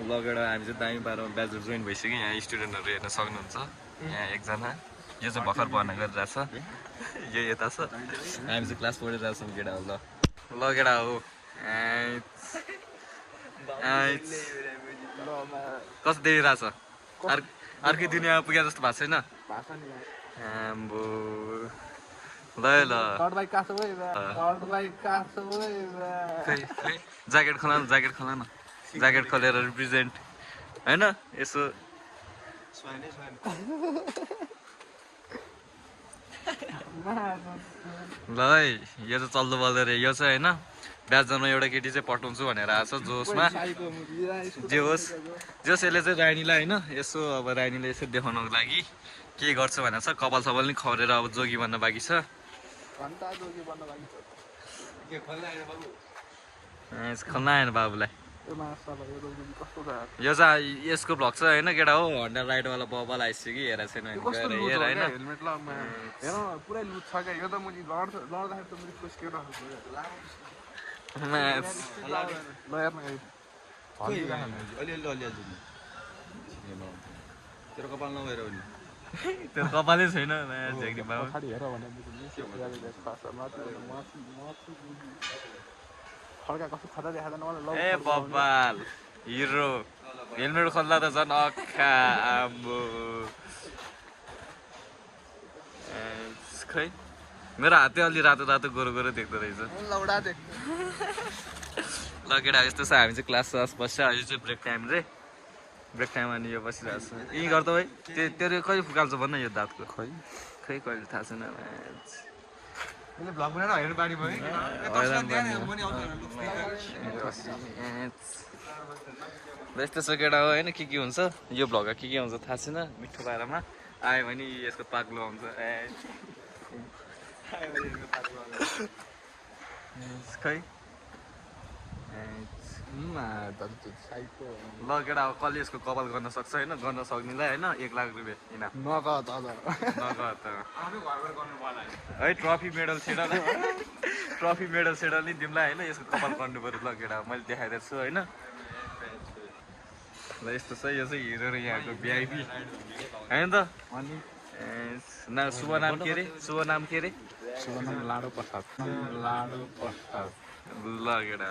लगेर हामी चाहिँ दामी पारेर ब्याचलर जोइन भइसक्यो यहाँ स्टुडेन्टहरू हेर्न सक्नुहुन्छ यहाँ एकजना यो चाहिँ भर्खर भर्ना गरिरहेछ यो यता छ हामी चाहिँ क्लास पढिरहेछौँ केटा हो ल केटा हो कस्तो देखिरहेछ अर्कै दुनियाँमा पुगे जस्तो भएको छैन आम्बो ल ल ज्याकेट खोला न ज्याकेट खोलेर रिप्रेजेन्ट होइन यसो ल है यो चाहिँ चल्दो बल्दो रे यो चाहिँ होइन ब्याचमा एउटा केटी चाहिँ पठाउँछु भनेर आएको छ जोसमा जे होस् यसले चाहिँ रानीलाई होइन यसो अब रानीले यसो देखाउनको लागि के गर्छ भनेर छ कपाल सपाल नि खरेर अब जोगी भन्न बाँकी छ खोल्न आएन बाबुलाई यो चाहिँ यसको भ्लग छ होइन केटा हो हन्डा राइडवाला बबल आइसक्यो कि हेरेको छैन तेरो कपाल नभएर हो नि त्यो कपालै छैन ए बब्बाल हिरो हेलमेट खोल्दा त झन् अख्खा आम्बो खै मेरो हातै अलि रातो रातो गोरो गोरो देख्दो रहेछ ल केटा यस्तो छ हामी चाहिँ क्लास बस्छ यो चाहिँ ब्रेक टाइम रे ब्रेक टाइम अनि यो बसिरहेको छ यहीँ गर्दा है तेरो कहिले फुकाल्छ भन्न यो दाँतको खै कहिले थाहा छैन यस्तो छ केटा हो होइन के हुन्छ यो भ्लगमा के हुन्छ थाहा छैन मिठो बारेमा आयो भने यसको पाक्लो आउँछ खै ल केटा अब कसले यसको कपाल गर्न सक्छ होइन गर्न सक्नेलाई होइन 1 लाख रुपियाँ इनाम है ट्रफी मेडल सेडल नि दिउँला होइन यसको कपाल गर्नु पऱ्यो ल केटा मैले देखाइदिएको छु होइन ल यस्तो छ यो चाहिँ हिरो र यहाँको भिआइपी होइन त शुभ नाम के अरे लाडो प्रसाद ल केटा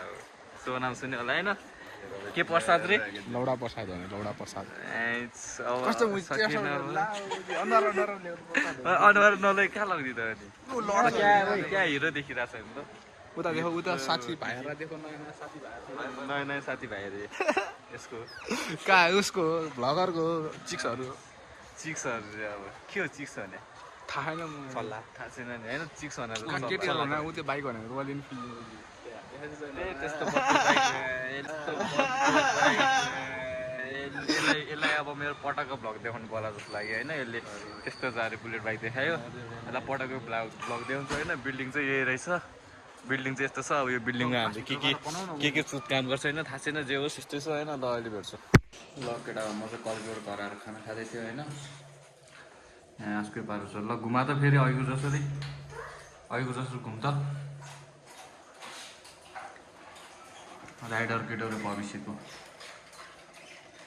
शुभ नाम सुन्यो होला होइन के प्रसाद रे लौडा प्रसाद अनुहार नलै कहाँ लगिदियो त अनि क्या हिरो देखिरहेको छ नि त उता देखो उता साथी भाइहरु देखो नयाँ साथी भाइ रे यसको कहाँ उसको भ्लगरको चिक्सहरु अब के हो चिक्स भने थाहा छैन सल्लाह थाहा छैन नि होइन चिक्स भनेर केटीहरु भने उ त्यो बाइक भनेर रोयल इनफिल्ड यसलाई अब मेरो पटकको भ्लग देखाउनु पर्ला जस्तो लाग्यो होइन यसले त्यस्तो जारे बुलेट बाइक देखायो यसलाई पटकको भ्लग देखाउँछ होइन बिल्डिङ चाहिँ यही रहेछ बिल्डिङ चाहिँ यस्तो छ अब यो बिल्डिङमा हामीले के सुट काम गर्छ होइन थाहा छैन जे होस् यस्तै छ होइन ल अहिले भेट्छु ल केटा म चाहिँ कलगोर घर आएर खाना खाँदै थियो होइन यहाँ आजकै पारो छ ल घुमा त फेरि अघिको जसरी घुम त राइडर केटो भविष्यको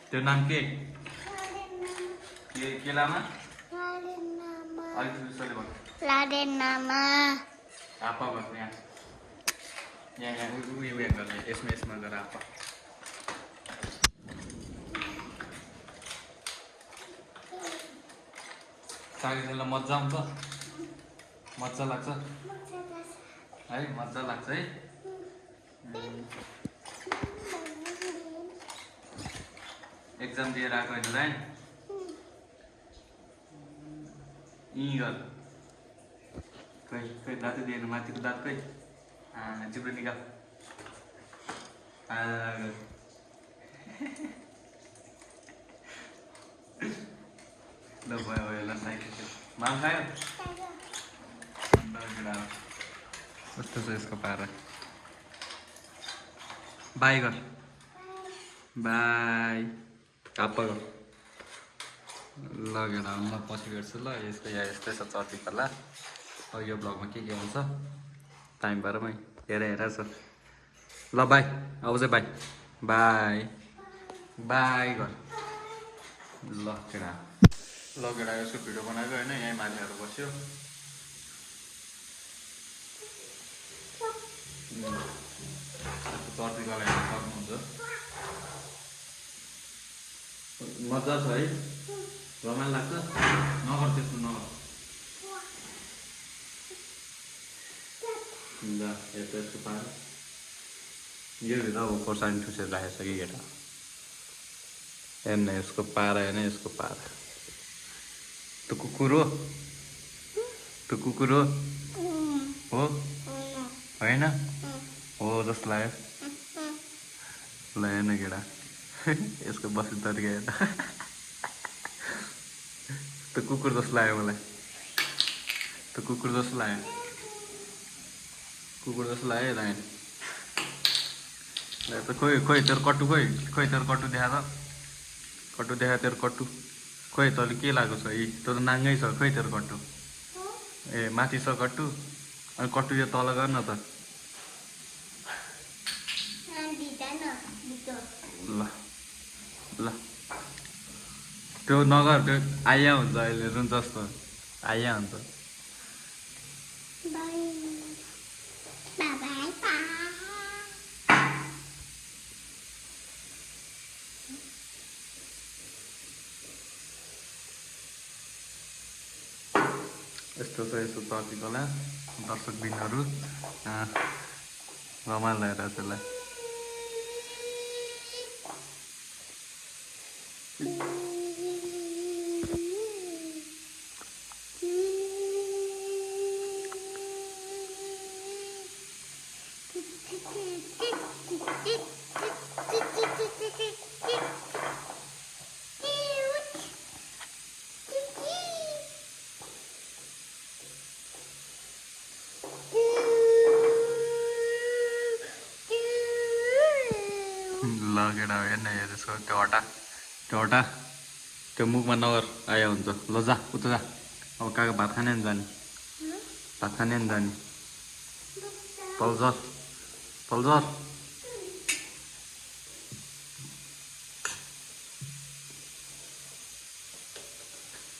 त्यो नाम के लामा आपा भन्नु यहाँ उयो गर्ने यसमा गएर आपा सागेलाई मजा आउँछ मजा लाग्छ है मजा लाग्छ है एक्जाम दिएर आएको होइन राइन यहीँ गर खै दाँतै दिएन माथिको दाँत खै जिब्रो निकाल ल भयो ल साइकल माम खायो कस्तो छ यसको पारा बाई गर बाई आपा गर लगेर ल पछि भेट्छु ल यसको यहाँ यस्तै छ चर्ची पाला अब यो ब्लगमा के हुन्छ टाइम भएरमै हेरेर छ ल बाई अब चाहिँ बाई बाई घर ल केटा यसको भिडियो बनाएको होइन यहीँ मान्छेहरू बस्यो चर्चीलाई हेर्न सक्नुहुन्छ मजा छ है रमाइलो लाग्छ नगर त्यस्तो नगर ल हेर्छ यसको पारा यो भित्र अब खोर्सानी ठुसेर राखेको छ कि केटा हेर्न यसको पारा हेर्न यसको पारा त्यो कुकुर हो होइन हो जस्तो लाग्यो ल हेर्न केटा यसको बस्ने तरिका हेर्न त्यो कुकुर जस्तो लाग्यो मलाई त्यो कुकुर जस्तो लाग्यो रायन त खोइ तेरो कट्टु खोइ तेरो कट्टु देखा तेरो कट्टु खोइ तैँले के लागेको छ यी तँ त नाङ्गै छ खोइ तेरो कट्टु ए माथि छ कट्टु अनि कट्टु यो तल गर न त ल त्यो नगर त्यो आइया हुन्छ अहिले रुन्छ जस्तो आइया हुन्छ यस्तो छ यसो चर्चीकोला दर्शकबिनहरू रमाइलो लागेर त्यसलाई ल केटा हेर्न त्यसको त्यो हटा त्यो मुखमा नगर आयो हुन्छ ल जा उता जा अब काका भात खाने नि जाने तलझर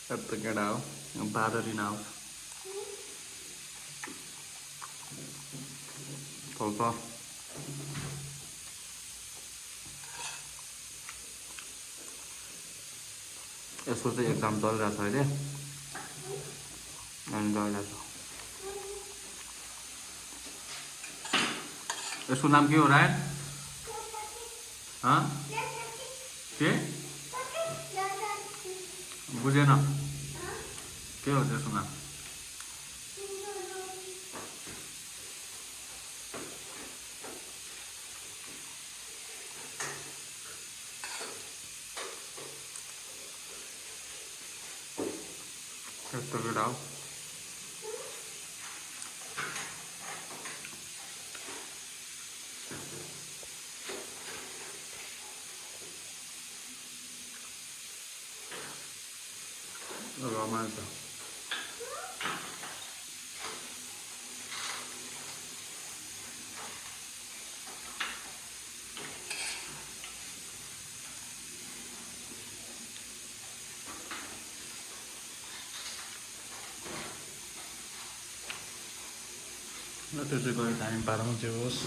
यस्तो केटा हो बादरी नआओस् तलझर यसको चाहिँ एक्जाम चलिरहेको छ अहिले अनि गइरहेको छ यसको नाम के हो रायन के बुझेन के हो त्यसको नाम यस्तो केटा हो रमाइलो छ त्यो चाहिँ गयो टाइम पारमा जे होस्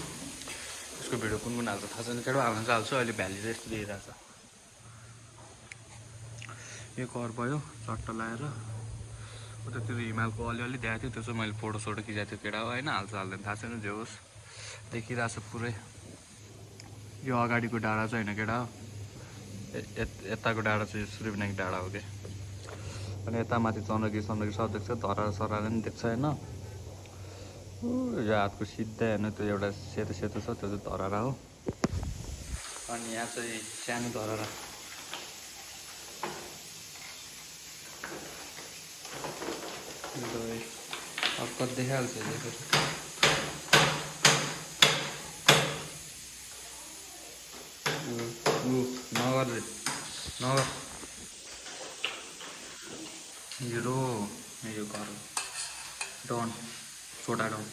यसको भिडियो कुन हाल्छ थाहा छैन केटा हाल्न चाहिँ हाल्छु अहिले भ्याली चाहिँ यस्तो दिइरहेछ यो कर भयो चट्ट लगाएर उतातिर हिमालको अलिअलि देखाएको थियो त्यो चाहिँ मैले फोटोसोटो खिचाएको थियो केटा हो होइन हाल्छ हाल्दैन थाहा छैन जे होस् देखिरहेछ पुरै यो अगाडिको डाँडा चाहिँ होइन केटा हो यताको डाँडा चाहिँ सूर्यविनायक डाँडा हो क्या अनि यता माथि चन्द्रगिरी सब देख्छ धरारा सरारा पनि देख्छ होइन यो हातको सिधा हेर्नु त्यो एउटा सेतो छ त्यो चाहिँ धरारा हो अनि यहाँ चाहिँ सानो धरारा हर्कत देखाइहाल्छ नगर हिरो यो घर डन छोटा डन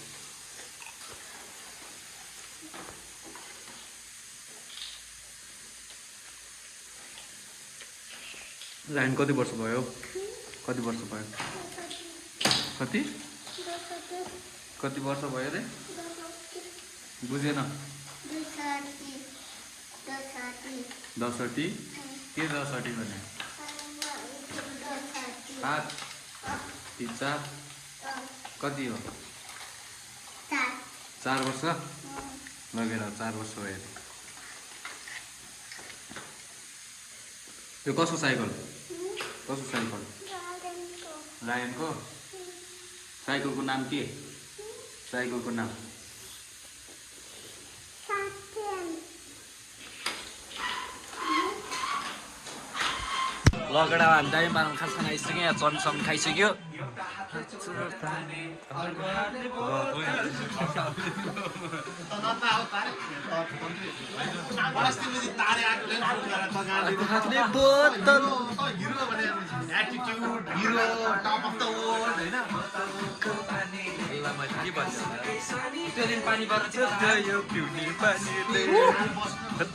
रायन कति वर्ष भयो? कति वर्ष भयो? कति कति वर्ष भयो रे? बुझेन। 10 के 10 भने? 7 4 कति हो? 4 वर्ष लगेर 4 वर्ष भयो अरे। त्यो कसको साइकल? कसको साइकल? रायनको। साइकलको नाम के? साइकलको नाम लगेडा हामी दामी पारामा खाना आइसक्यो यहाँ चम्सम खाइसक्यो त्यो दिन पानी पर्छ गयो पिउने पानीले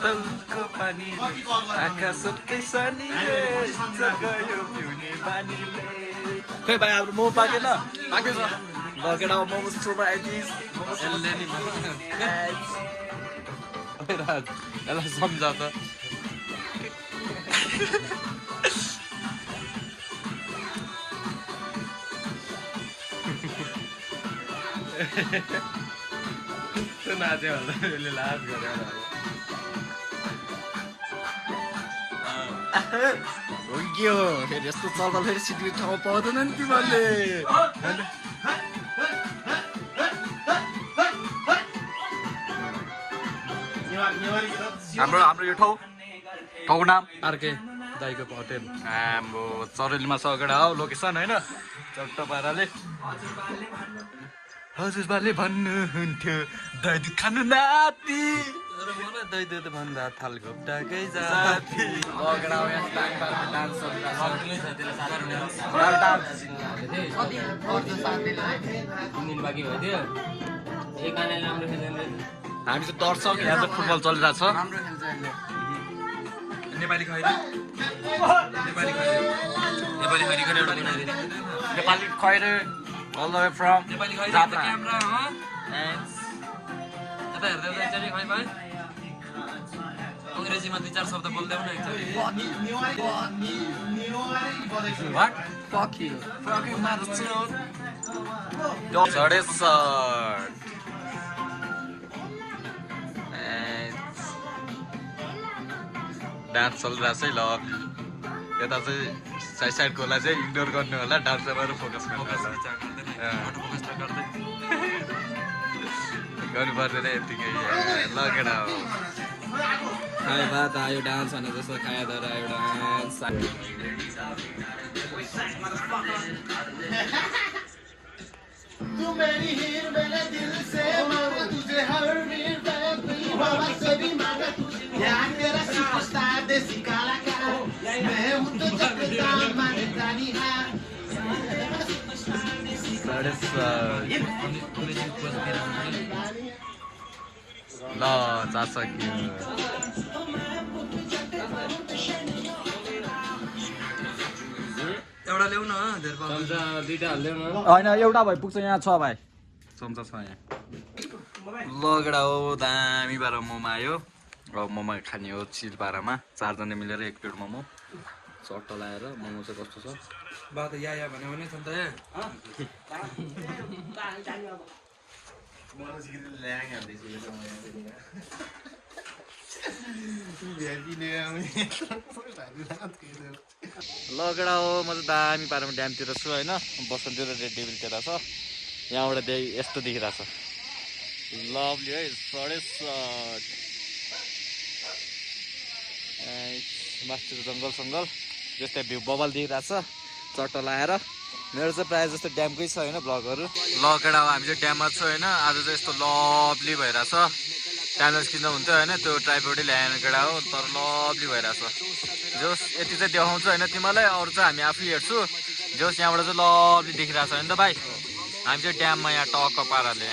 तलको पानीले आँखा सुत्दै सनीले गयो पिउने पानीले। खै भाइ हाम्रो मोमो पाकेन? पाकेछ लगेर मोमो स्टोरमा आइदिस यसले नि यसलाई सम्झा त त्यो नाच्यो भन्दा यसले लाज गर्यो हो के हो फेरि यस्तो चल्दा फेरि सिटी ठाउँ पाउँदैन नि तिमीहरूले। हाम्रो यो ठाउँको नाम अर्के दाइको होटेल हाम्रो चरेलीमा छ अगाडि हो लोकेसन होइन चट्ट पाराले। हजुरबाले भन्नुहुन्थ्यो दही दुध खानु नाति मलाई दही दुध भन्दा थाल घोप्टाकै जाति लगेर हामी चाहिँ दर्शक यहाँ चाहिँ फुटबल चलिरहेको छ। नेपाली खैरी नेपाली खैरी नेपाली खैरीको एउटा बनाइदिनु Nepali Khaire all the way from Nepali खैरी जात्रा। क्यामेरा यता हेर्दै एकचोटि खै भाइ अङ्ग्रेजीमा 2-4 शब्द बोल्दै हुन एकचोटि What? fuck you fucking motherfucker dance चलिरहेको छ है। ल यता चाहिँ साइडकोलाई चाहिँ इग्नोर गर्नु होला, डान्सरहरू फोकस गर्नु होला। गर्नु पर्दैन यतिकै ल केटा हो। खायो भात आयो डान्स भने जस्तो खायो तर आयो डान्स तू मेरी हीर मेरे दिल से मांगा तुझे हर वीर बाबा से भी मांगा तुझे यार तेरा सुपरस्टार देसी कलाकार मैं हूँ तो चक्रधार माने रानी हार ल जा सक्यो। एउटा ल्याउ न धेरै दुईटा हाल्दै न होइन एउटा भाइ पुग्छ, यहाँ छ भाइ चम्चा छ यहाँ। लगेडा हो दामी पारा मोमो आयो। अब मोमो खाने हो चिल पारामा 4 जना मिलेर 1 प्लेट मोमो चट्ट लाएर। मोमो चाहिँ कस्तो छ बा त या भन्यो भने छ नि त लगेडा हो म चाहिँ दामी पारामा ड्यामतिर छु होइन, बसन्ती र रेड डेभिलतिर छ। यहाँबाट यस्तो देखिरहेछ लभली है सडे सट मास्तिर जङ्गल सङ्गल जस्तै भ्यू बबल देखिरहेछ चट्ट लाएर। मेरो चाहिँ प्रायः जस्तो ड्यामकै छ होइन भ्लगहरू। लगेडा हो हामी चाहिँ ड्याममा छु होइन। आज चाहिँ यस्तो लभली भइरहेछ। टाइम किन्दा हुन्थ्यो होइन, त्यो ट्राइपोडै ल्याएन केटा हो, तर लभली भइरहेछ। जोस् यति चाहिँ देखाउँछु होइन तिमीलाई, अरू चाहिँ हामी आफै हेर्छु। जोस् यहाँबाट चाहिँ लभली देखिरहेछ होइन त भाइ। हामी चाहिँ ड्याममा यहाँ टक्क पाराले